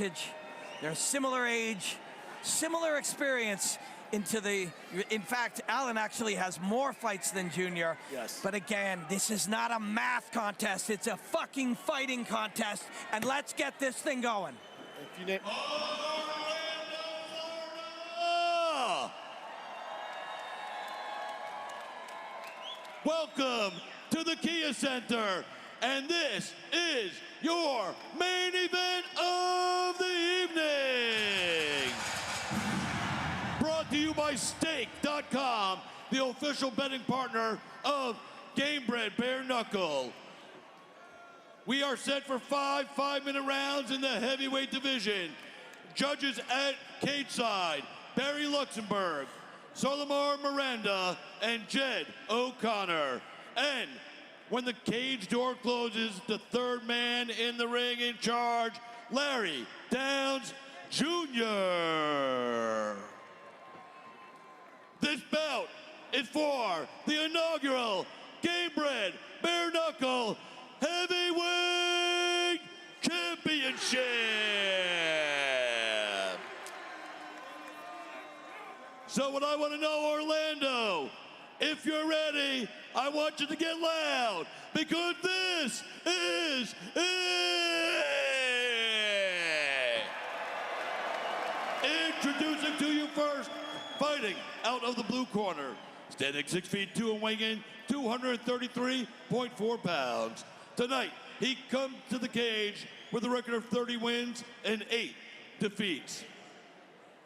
heritage, they're similar age, similar experience in fact, Alan actually has more fights than Junior. Yes. But again, this is not a math contest, it's a fucking fighting contest, and let's get this thing going. If you name Welcome to the Kia Center, and this is your main event of the evening. Brought to you by Stake.com, the official betting partner of Gamebred Bareknuckle. We are set for 5 5-minute rounds in the heavyweight division. Judges at cage side, Barry Luxembourg, Solomar Miranda, and Jed O'Connor. And when the cage door closes, the third man in the ring in charge, Larry Downs Jr. This bout is for the inaugural Gamebred Bareknuckle Heavyweight Championship. So what I want to know, Orlando, if you're ready, I want you to get loud, because this is it. Introducing to you first, fighting out of the blue corner, standing 6'2" and weighing in 233.4 pounds. Tonight, he comes to the cage with a record of 30 wins and 8 defeats.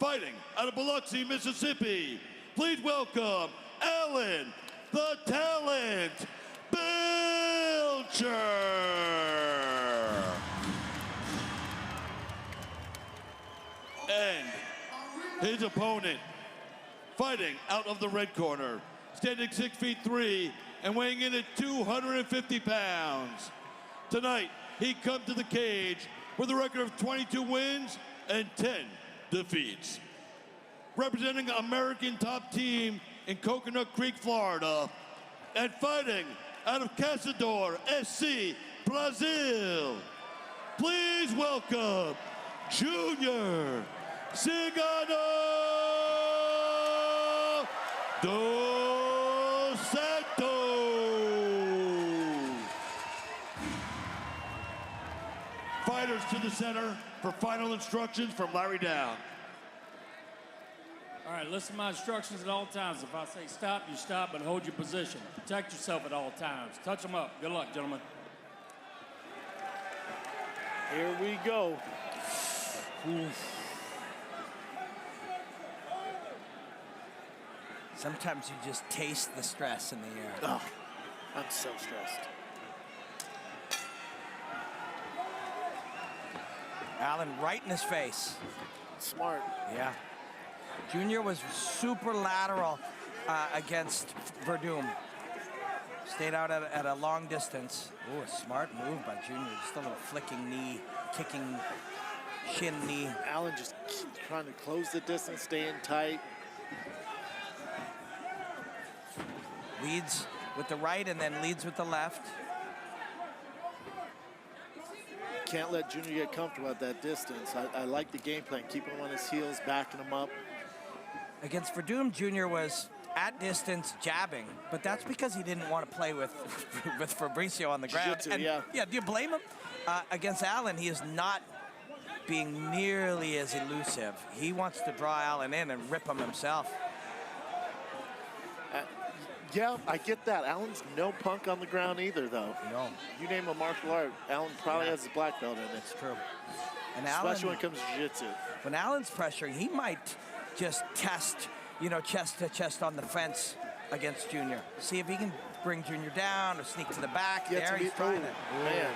Fighting out of Biloxi, Mississippi, please welcome Alan the Talent Belcher. And his opponent, fighting out of the red corner, standing 6'3" and weighing in at 250 pounds. Tonight, he comes to the cage with a record of 22 wins and 10 defeats. Representing American top team in Coconut Creek, Florida, and fighting out of Caçador, SC, Brazil, please welcome Junior Cigano dos Santos. Fighters to the center for final instructions from Larry Down. All right, listen to my instructions at all times. If I say stop, you stop, but hold your position. Protect yourself at all times. Touch them up. Good luck, gentlemen. Here we go. Sometimes you just taste the stress in the air. Oh, I'm so stressed. Alan right in his face. Smart. Yeah. Junior was super lateral against Verdum. Stayed out at a long distance. Ooh, a smart move by Junior. Just a little flicking knee, kicking shin knee. Alan just keeps trying to close the distance, staying tight. Leads with the right and then leads with the left. Can't let Junior get comfortable at that distance. I like the game plan, keeping him on his heels, backing him up. Against Verdum, Junior was at distance jabbing, but that's because he didn't want to play with Fabricio on the ground. Jiu-jitsu, yeah. Yeah, do you blame him? Against Alan, he is not being nearly as elusive. He wants to draw Alan in and rip him himself. Yeah, I get that. Alan's no punk on the ground either, though. No. You name a martial art, Alan probably has his black belt in it. It's true. And especially when it comes to jiu-jitsu. When Alan's pressuring, he might just test, you know, chest to chest on the fence against Junior. See if he can bring Junior down or sneak to the back. Yeah, there he's trying it. Man,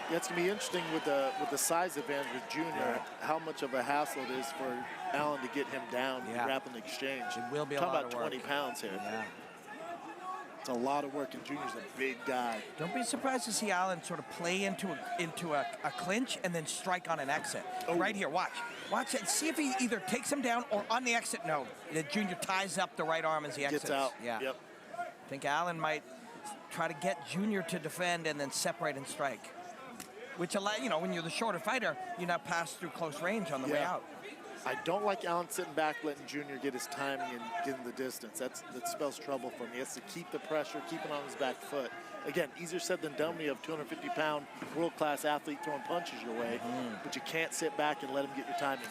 yeah, it's gonna be interesting with the size advantage with Junior, how much of a hassle it is for Alan to get him down in rapid exchange. It will be a Talk lot about of work. 20 pounds here. Yeah. It's a lot of work, and Junior's a big guy. Don't be surprised to see Alan sort of play into a clinch and then strike on an exit. Oh. Right here, watch. Watch it. See if he either takes him down or on the exit, no. The Junior ties up the right arm as he exits. Gets out. Yeah. Yep. I think Alan might try to get Junior to defend and then separate and strike. which allow, you know, when you're the shorter fighter, you now pass through close range on the way out. I don't like Allen sitting back, letting Junior get his timing and getting the distance. That spells trouble for him. He has to keep the pressure, keep it on his back foot. Again, easier said than done when you have a 250-pound world-class athlete throwing punches your way, but you can't sit back and let him get your timing.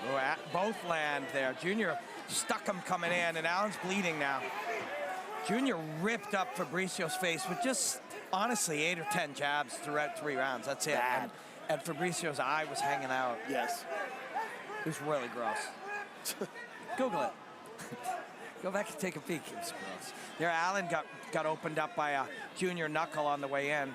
Oh, both land there. Junior stuck him coming in, and Allen's bleeding now. Junior ripped up Fabricio's face with just, honestly, 8 or 10 jabs throughout 3 rounds. That's it. And Fabricio's eye was hanging out. Yes. It was really gross. Google it. Go back and take a peek. It was gross. There, Allen got opened up by a Junior knuckle on the way in.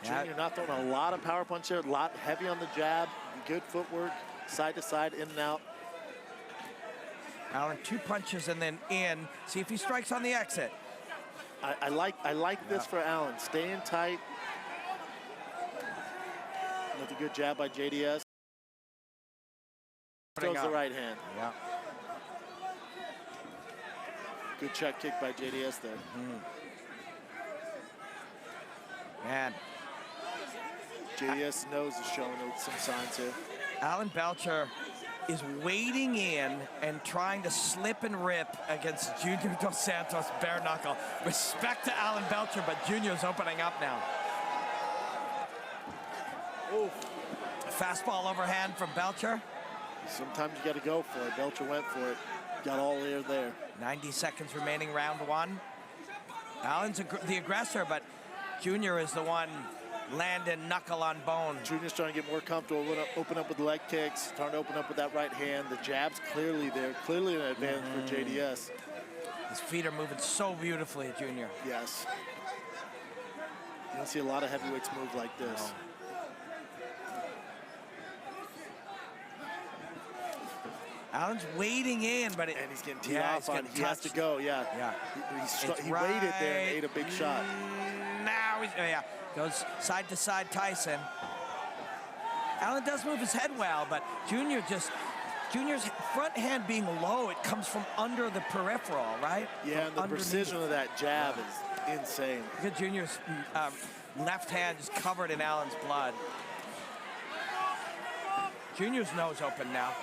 Junior not throwing a lot of power punch there, a lot heavy on the jab, good footwork, side to side, in and out. Allen, 2 punches and then in. See if he strikes on the exit. I like this for Allen. Staying tight. Another good jab by JDS. Throws the right hand. Yeah. Good check kick by JDS there. Man. JDS' nose is showing some signs here. Alana Belchera is wading in and trying to slip and rip against Junior Dos Santos bare knuckle. Respect to Alana Belchera, but Junior's opening up now. Oof. Fastball overhand from Belchera. Sometimes you got to go for it. Belchera went for it. Got all air there. 90 seconds remaining, round 1. Allen's the aggressor, but Junior is the one landing knuckle on bone. Junior's trying to get more comfortable, open up with leg kicks, trying to open up with that right hand. The jab's clearly there, clearly an advantage for JDS. His feet are moving so beautifully, Junior. Yes. You don't see a lot of heavyweights move like this. No. Allen's wading in, but and he's getting teed off on. He has to go. Yeah. He waited there and ate a big shot. Now he's goes side to side. Tyson. Allen does move his head well, but Junior's front hand being low. It comes from under the peripheral, right? Yeah, and the precision of that jab is insane. Look at Junior's left hand is covered in Allen's blood. Junior's nose open now.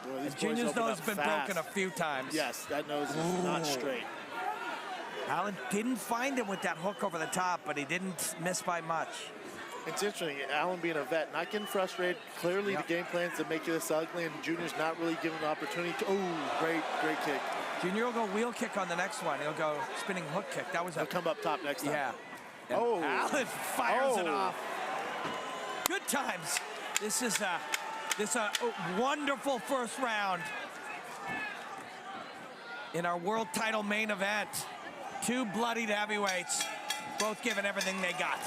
Boy, Junior's nose has been broken a few times. Yes, that nose is not straight. Allen didn't find him with that hook over the top, but he didn't miss by much. It's interesting, Allen being a vet, not getting frustrated. Clearly the game plan's to make this ugly, and Junior's not really given the opportunity to, great kick. Junior will go wheel kick on the next one. He'll go spinning hook kick. That was He'll come up top next time. Yeah. And Allen fires it off. Good times. This is a wonderful first round in our world title main event. 2 bloodied heavyweights, both giving everything they got.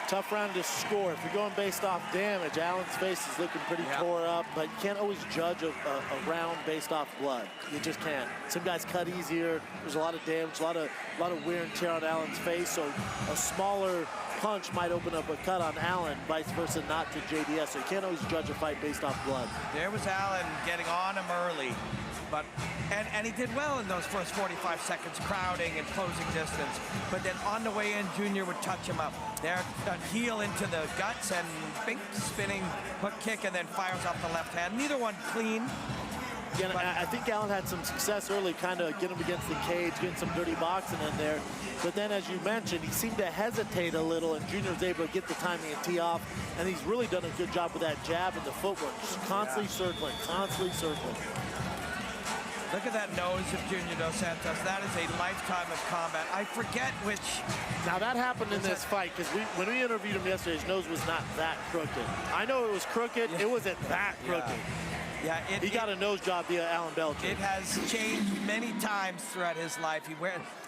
Tough round to score. If you're going based off damage, Allen's face is looking pretty tore up, but you can't always judge a round based off blood. You just can't. Some guys cut easier. There's a lot of damage, a lot of wear and tear on Allen's face, so a smaller punch might open up a cut on Allen, vice versa, not to JDS. So you can't always judge a fight based off blood. There was Allen getting on him early, but and he did well in those first 45 seconds, crowding and closing distance. But then on the way in, Junior would touch him up. There, a heel into the guts and big spinning hook kick, and then fires off the left hand. Neither one clean. Yeah, I think Allen had some success early, kind of getting him against the cage, getting some dirty boxing in there. But then, as you mentioned, he seemed to hesitate a little, and Junior was able to get the timing and tee off. And he's really done a good job with that jab and the footwork, just constantly circling, constantly circling. Look at that nose of Junior Dos Santos. That is a lifetime of combat. I forget which. Now that happened in this fight, because when we interviewed him yesterday, his nose was not that crooked. I know it was crooked. It wasn't that crooked. Yeah, he got a nose job via Alana Belchera. It has changed many times throughout his life.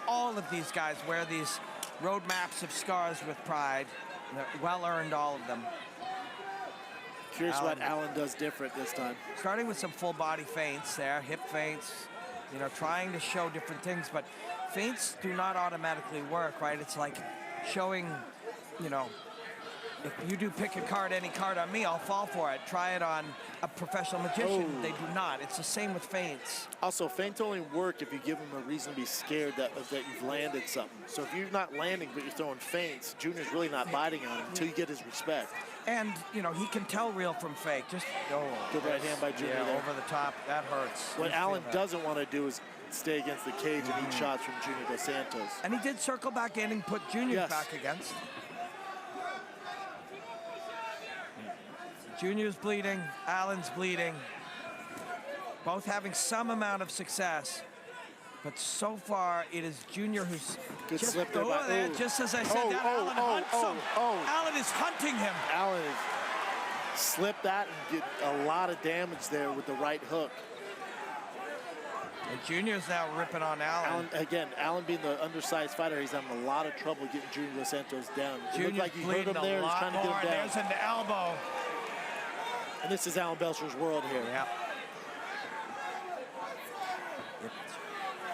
All of these guys wear these road maps of scars with pride. They're well-earned, all of them. Curious what Allen does different this time. Starting with some full body feints there, hip feints, trying to show different things, but feints do not automatically work, right? It's like showing, if you do pick a card, any card on me, I'll fall for it. Try it on a professional magician. Oh. They do not. It's the same with feints. Also, feints only work if you give them a reason to be scared that you've landed something. So if you're not landing but you're throwing feints, Junior's really not biting on him until you get his respect. And, you know, he can tell real from fake. Just, Good right hand by Junior yeah, there. over the top. That hurts. What Allen doesn't want to do is stay against the cage and eat shots from Junior Dos Santos. And he did circle back in and put Junior back against. Junior's bleeding, Allen's bleeding. Both having some amount of success. But so far, it is Junior who's Good just, slip there by, just as I said, Allen hunts him. Allen is hunting him. Allen has slipped that and get a lot of damage there with the right hook. And Junior's now ripping on Allen. Allen being the undersized fighter, he's having a lot of trouble getting Junior Dos Santos down. It looked like he hurt him there, he's trying to get him down. There's an elbow. And this is Alana Belcher's world here. Yeah.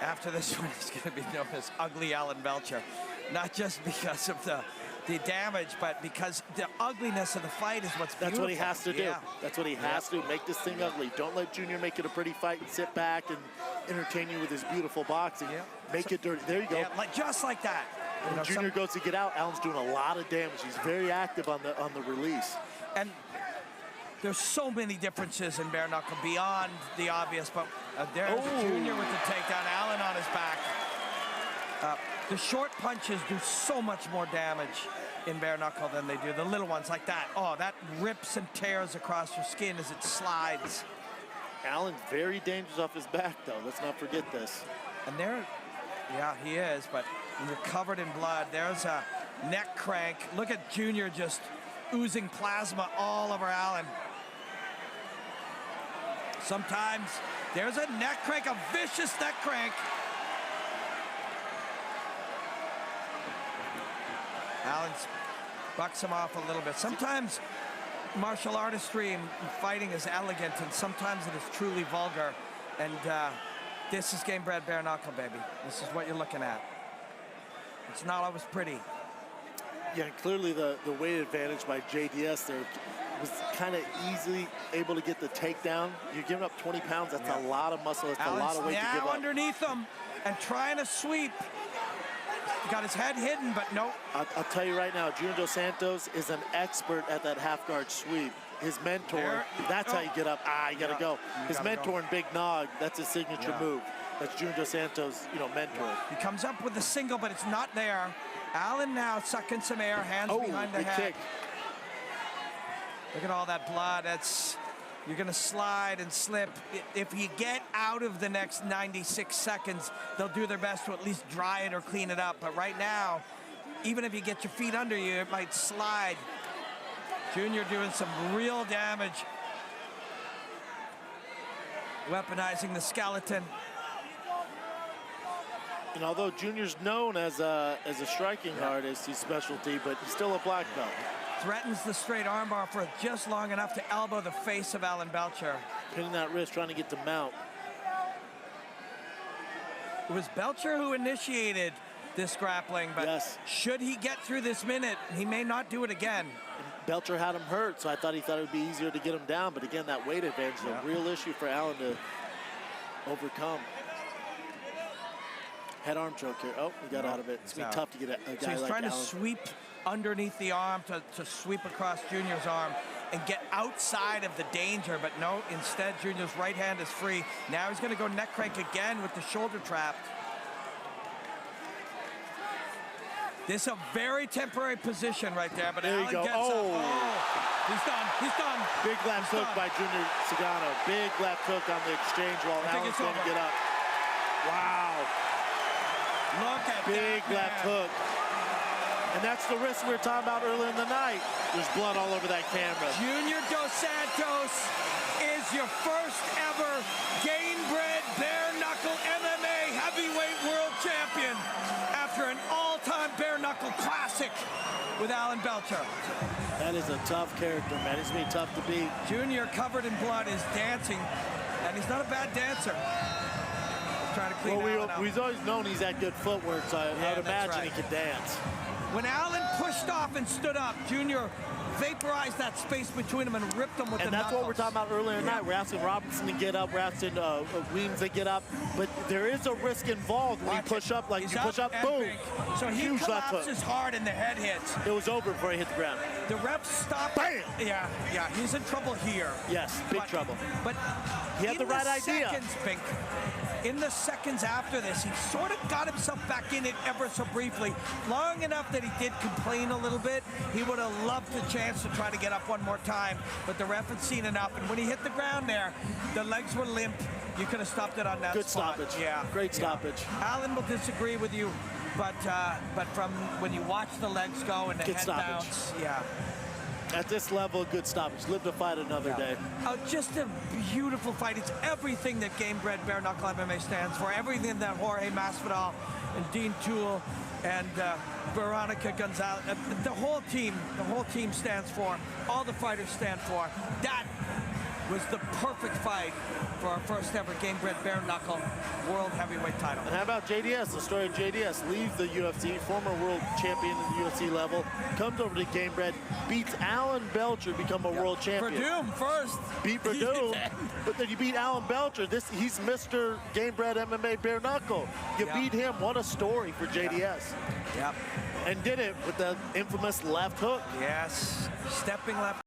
After this one, he's going to be known as Ugly Alana Belcher. Not just because of the damage, but because the ugliness of the fight is what's beautiful. That's what he has to do. Yeah. That's what he has to do, make this thing ugly. Don't let Junior make it a pretty fight and sit back and entertain you with his beautiful boxing. Yeah. Make it dirty. There you go. Yeah, just like that. When Junior goes to get out, Allen's doing a lot of damage. He's very active on the release. And there's so many differences in bare knuckle beyond the obvious, but there's Junior with the takedown, Allen on his back. The short punches do so much more damage in bare knuckle than they do the little ones like that. Oh, that rips and tears across your skin as it slides. Allen's very dangerous off his back, though. Let's not forget this. And yeah, he is, but when you're covered in blood, there's a neck crank. Look at Junior just oozing plasma all over Allen. Sometimes there's a neck crank, a vicious neck crank. Allen bucks him off a little bit. Sometimes martial artistry and fighting is elegant, and sometimes it is truly vulgar. And this is Gamebred Bareknuckle, baby. This is what you're looking at. It's not always pretty. Yeah, and clearly the weight advantage by JDS there was kind of easily able to get the takedown. You're giving up 20 pounds. That's a lot of muscle. That's a lot of weight to give up. Underneath him and trying to sweep. He got his head hidden, but nope. I'll tell you right now, Junior Dos Santos is an expert at that half guard sweep. His mentor, that's how you get up. You gotta go. His mentor in Big Nog, that's his signature move. That's Junior Dos Santos, mentor. He comes up with the single, but it's not there. Allen now sucking some air, hands behind the head. Kick. Look at all that blood. You're gonna slide and slip. If you get out of the next 96 seconds, they'll do their best to at least dry it or clean it up. But right now, even if you get your feet under you, it might slide. Junior doing some real damage. Weaponizing the skeleton. And although Junior's known as a striking artist, his specialty, but he's still a black belt. Threatens the straight armbar for just long enough to elbow the face of Alana Belcher. Pinning that wrist, trying to get to mount. It was Belcher who initiated this grappling, but should he get through this minute, he may not do it again. And Belcher had him hurt, so I thought it would be easier to get him down, but again, that weight advantage is a real issue for Allen to overcome. Head arm choke here. Oh, he got out of it. It's going to be tough to get a guy like Allen. He's trying to sweep underneath the arm to sweep across Junior's arm and get outside of the danger, but no, instead Junior's right hand is free. Now he's going to go neck crank again with the shoulder trap. This is a very temporary position right there, but there Allen you go. Gets up. He's done. He's done. Big left hook by Junior Sagano. Big left hook on the exchange while Allen's going to get up. Wow. Look at big left hook. And that's the risk we were talking about earlier in the night. There's blood all over that camera. Junior Dos Santos is your first ever Gamebred Bareknuckle MMA heavyweight world champion after an all-time bare knuckle classic with Alana Belcher. That is a tough character, man. He's going to be tough to beat. Junior, covered in blood, is dancing, and he's not a bad dancer. He's trying to clean we've always known he's had good footwork, so I would imagine he could dance. When Allen pushes pushed off and stood up. Junior vaporized that space between them and ripped them with the And that's knuckles. what we're talking about earlier tonight. We're asking Robinson to get up. We're asking Weems to get up. But there is a risk involved when you push up. Like you push up, boom. big. So he Huge left hook. collapses hard and the head hits. It was over before he hit the ground. The ref stopped. Bam! Yeah, he's in trouble here. Yes, big trouble. But He had the right idea. In the seconds after this, he sort of got himself back in it ever so briefly, long enough that he did complain a little bit. He would have loved the chance to try to get up one more time, but the ref had seen enough. And when he hit the ground there, the legs were limp. You could have stopped it on that Good spot. stoppage. Yeah, Great stoppage. Alan will disagree with you, but from when you watch the legs go and the Good head stoppage. bounce, yeah. At this level, good stoppage. Live to fight another day. Just a beautiful fight. It's everything that Gamebred Bareknuckle MMA stands for. Everything that Jorge Masvidal and Dean Toole and Veronica Gonzalez, the whole team stands for. All the fighters stand for. That was the perfect fight for our first ever Gamebred Bareknuckle World Heavyweight title. And how about JDS? The story of JDS leaves the UFC, former world champion at the UFC level, comes over to Gamebred, beats Alana Belchera, become a world champion. Verdum first. Beat Verdum, but then you beat Alana Belchera. He's Mr. Gamebred MMA Bareknuckle. You beat him. What a story for JDS. Yep. And did it with the infamous left hook. Yes. Stepping left.